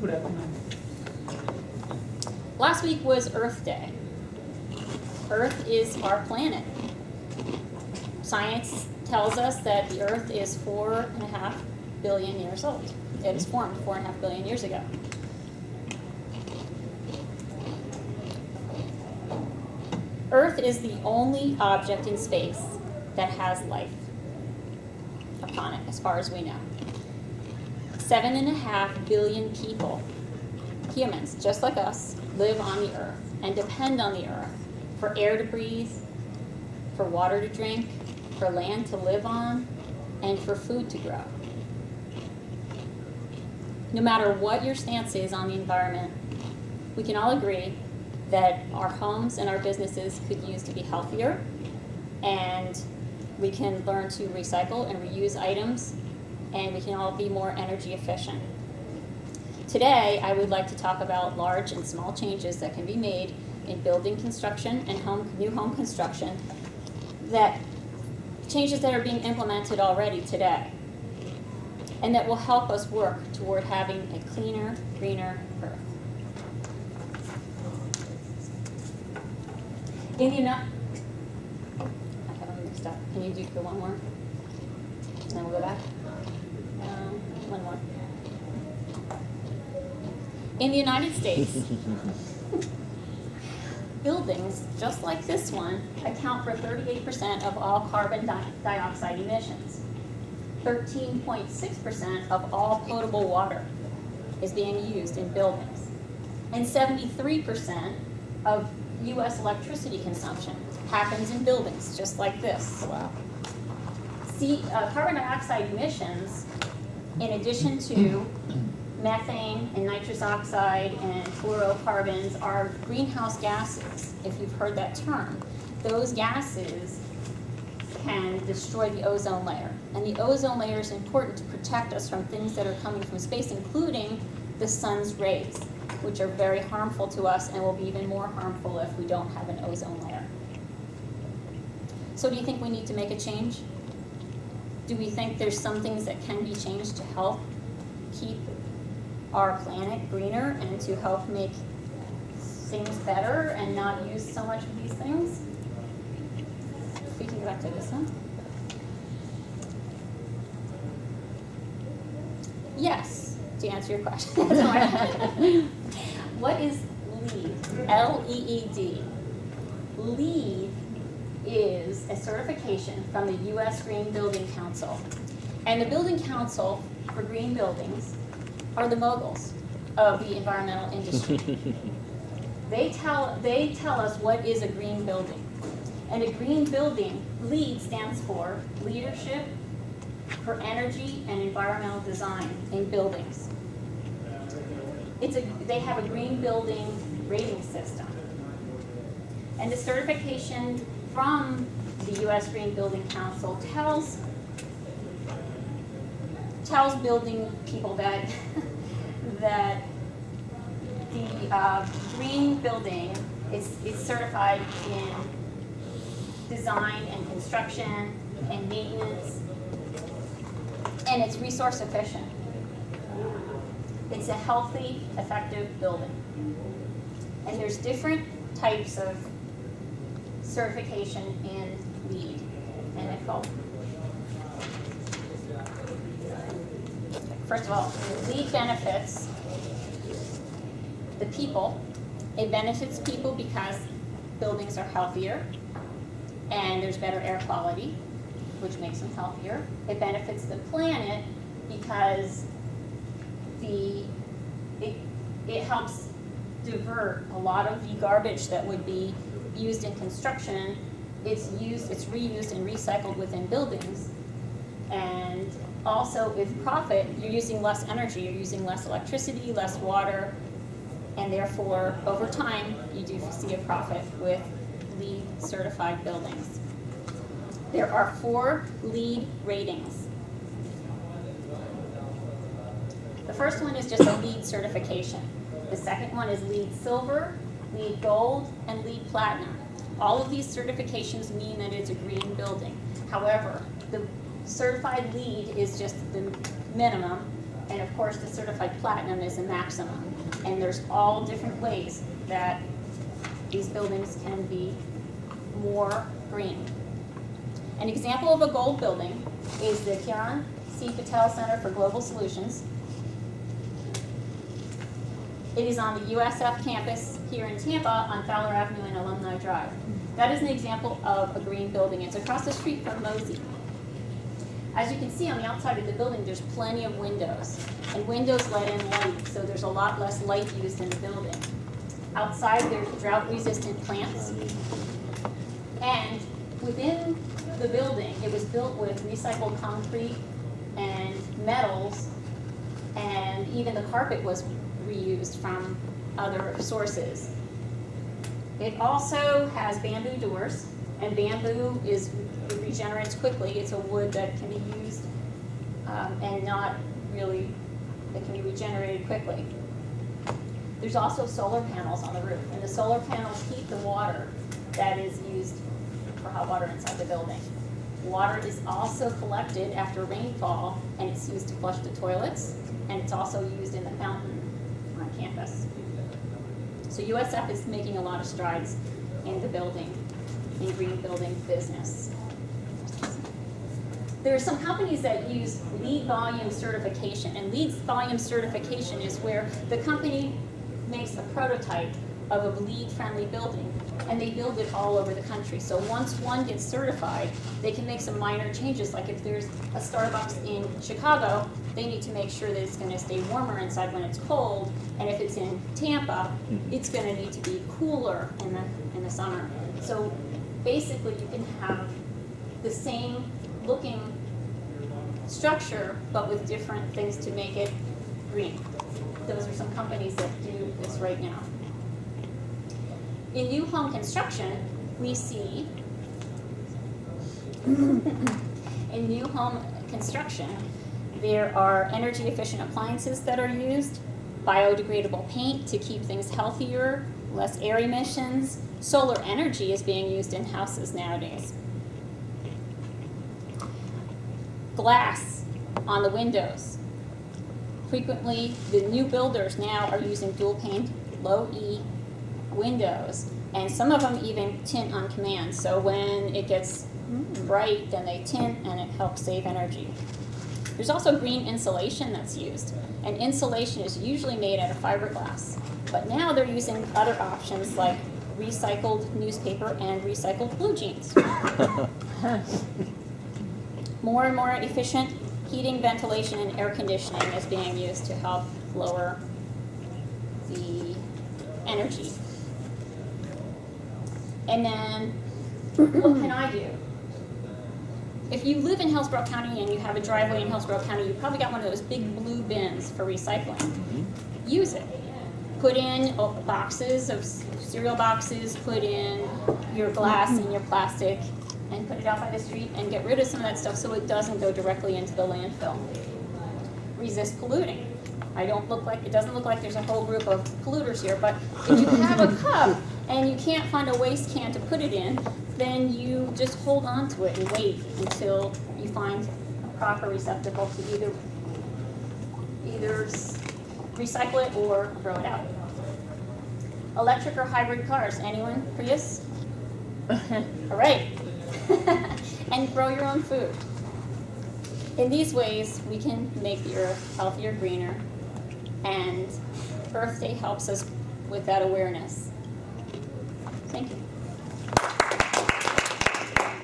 Good afternoon. Last week was Earth Day. Earth is our planet. Science tells us that the Earth is 4.5 billion years old. It was formed 4.5 billion years ago. Earth is the only object in space that has life upon it, as far as we know. 7.5 billion people, humans, just like us, live on the Earth and depend on the Earth for air to breathe, for water to drink, for land to live on, and for food to grow. No matter what your stance is on the environment, we can all agree that our homes and our businesses could use to be healthier, and we can learn to recycle and reuse items, and we can all be more energy efficient. Today, I would like to talk about large and small changes that can be made in building construction and new home construction, that changes that are being implemented already today, and that will help us work toward having a cleaner, greener Earth. In the I have them mixed up. Can you do one more? And then we'll go back. One more. In the United States, buildings, just like this one, account for 38% of all carbon dioxide emissions. 13.6% of all potable water is being used in buildings. And 73% of U.S. electricity consumption happens in buildings, just like this. Wow. Carbon dioxide emissions, in addition to methane and nitrous oxide and fluorocarbons, are greenhouse gases, if you've heard that term. Those gases can destroy the ozone layer. And the ozone layer is important to protect us from things that are coming from space, including the sun's rays, which are very harmful to us and will be even more harmful if we don't have an ozone layer. So do you think we need to make a change? Do we think there's some things that can be changed to help keep our planet greener and to help make things better and not use so much of these things? If we can go back to this one. Yes, to answer your question. What is LEED? L-E-E-D. LEED is a certification from the U.S. Green Building Council. And the Building Council for Green Buildings are the moguls of the environmental industry. They tell us what is a green building. And a green building, LEED stands for Leadership for Energy and Environmental Design in Buildings. They have a green building rating system. And the certification from the U.S. Green Building Council tells building people that that the green building is certified in design and construction and maintenance, and it's resource efficient. It's a healthy, effective building. And there's different types of certification in LEED. And I felt, first of all, LEED benefits the people. It benefits people because buildings are healthier and there's better air quality, which makes them healthier. It benefits the planet because it helps divert a lot of the garbage that would be used in construction. It's reused and recycled within buildings. And also with profit, you're using less energy, you're using less electricity, less water, and therefore over time you do see a profit with LEED certified buildings. There are 4 LEED ratings. The first one is just a LEED certification. The second one is LEED Silver, LEED Gold, and LEED Platinum. All of these certifications mean that it's a green building. However, the certified LEED is just the minimum, And of course, the certified platinum is the maximum. And there's all different ways that these buildings can be more green. An example of a gold building is the Kiran C. Patel Center for Global Solutions. It is on the USF campus here in Tampa on Fowler Avenue and Alumni Drive. That is an example of a green building. It's across the street from Mosey. As you can see on the outside of the building, there's plenty of windows. And windows let in light, so there's a lot less light used in the building. Outside, there's drought-resistant plants. And within the building, it was built with recycled concrete and metals, and even the carpet was reused from other sources. It also has bamboo doors, and bamboo regenerates quickly. It's a wood that can be used and not really, it can be regenerated quickly. There's also solar panels on the roof, and the solar panels heat the water that is used for hot water inside the building. Water is also collected after rainfall, and it's used to flush the toilets, and it's also used in the fountain on campus. So USF is making a lot of strides in the building, in green building business. There are some companies that use LEED volume certification, and LEED volume certification is where the company makes a prototype of a LEED-friendly building, and they build it all over the country. So once one gets certified, they can make some minor changes, like if there's a Starbucks in Chicago, they need to make sure that it's going to stay warmer inside when it's cold, and if it's in Tampa, it's going to need to be cooler in the summer. So basically, you can have the same looking structure, but with different things to make it green. Those are some companies that do this right now. In new home construction, we see, in new home construction, there are energy efficient appliances that are used, biodegradable paint to keep things healthier, less air emissions. Solar energy is being used in houses nowadays. Glass on the windows. Frequently, the new builders now are using dual pane, low E windows, and some of them even tint on command. So when it gets bright, then they tint, and it helps save energy. There's also green insulation that's used, and insulation is usually made out of fiberglass. But now they're using other options like recycled newspaper and recycled blue jeans. More and more efficient heating, ventilation, and air conditioning is being used to help lower the energy. And then, what can I do? If you live in Hillsborough County and you have a driveway in Hillsborough County, you probably got one of those big blue bins for recycling. Use it. Put in boxes of cereal boxes, put in your glass and your plastic, and put it out by the street and get rid of some of that stuff so it doesn't go directly into the landfill. Resist polluting. It doesn't look like there's a whole group of polluters here, but if you have a cup and you can't find a waste can to put it in, then you just hold on to it and wait until you find a proper receptacle to either recycle it or throw it out. Electric or hybrid cars, anyone? Prius? All right. And grow your own food. In these ways, we can make the earth healthier, greener, and Earth Day helps us with that awareness.